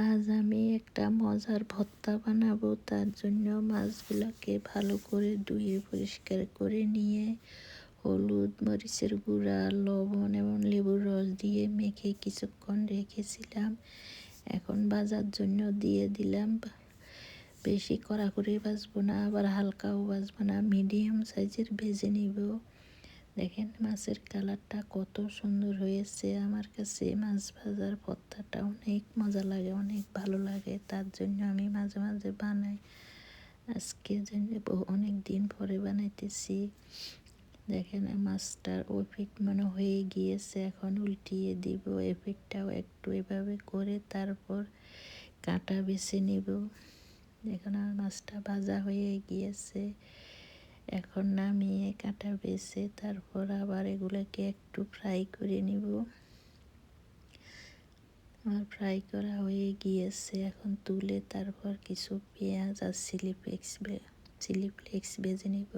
আজ আমি একটা মজার ভর্তা বানাবো। তার জন্য মাছগুলোকে ভালো করে ধুয়ে পরিষ্কার করে নিয়ে হলুদ, মরিচের গুঁড়া, লবণ এবং লেবুর রস দিয়ে মেখে কিছুক্ষণ রেখেছিলাম। এখন ভাজার জন্য দিয়ে দিলাম। বেশি কড়া করে ভাজবো না, আবার হালকাও ভাজবো না, মিডিয়াম সাইজের ভেজে নিব। দেখেন মাছের কালারটা কত সুন্দর হয়েছে। আমার কাছে মাছ ভাজার ভর্তাটা অনেক মজা লাগে, অনেক ভালো লাগে। তার জন্য আমি মাঝে মাঝে বানাই। আজকে অনেক দিন পরে বানাইতেছি। দেখেন মাছটার ওই পিঠ মনে হয়ে গিয়েছে, এখন উল্টিয়ে দিব। এই পিঠটাও একটু এভাবে করে তারপর কাঁটা বেছে নিব। দেখুন আমার মাছটা ভাজা হয়ে গিয়েছে। এখন নামিয়ে কাঁটা বেছে তারপর আবার এগুলোকে একটু ফ্রাই করে নিব। আমার ফ্রাই করা হয়ে গিয়েছে। এখন তুলে তারপর কিছু পেঁয়াজ আর চিলি ফ্লেক্স ভেজে নিব।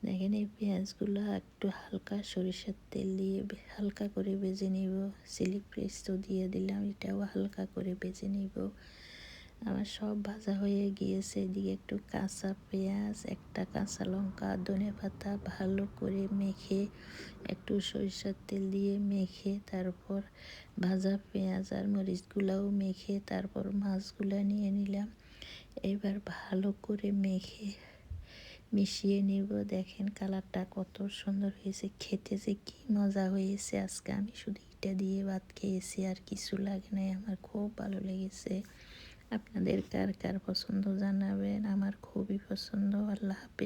দেখেন এই পেঁয়াজগুলো একটু হালকা সরিষার তেল দিয়ে হালকা করে ভেজে নিব। চিলি ফ্লেক্স তো দিয়ে দিলাম, এটাও হালকা করে ভেজে নিব। আমার সব ভাজা হয়ে গিয়েছে। এদিকে একটু কাঁচা পেঁয়াজ, একটা কাঁচা লঙ্কা, ধনেপাতা ভালো করে মেখে একটু সরিষার তেল দিয়ে মেখে তারপর ভাজা পেঁয়াজ আর মরিচগুলোও মেখে তারপর মাছগুলো নিয়ে নিলাম। এবার ভালো করে মেখে মিশিয়ে নেব। দেখেন কালারটা কত সুন্দর হয়েছে, খেতে যে কি মজা হয়েছে। আজকে আমি শুধু এটা দিয়ে ভাত খেয়েছি, আর কিছু লাগে নাই। আমার খুব ভালো লেগেছে। আপনাদের কার কার পছন্দ জানাবেন। আমার খুবই পছন্দ। আল্লাহ হাফেজ।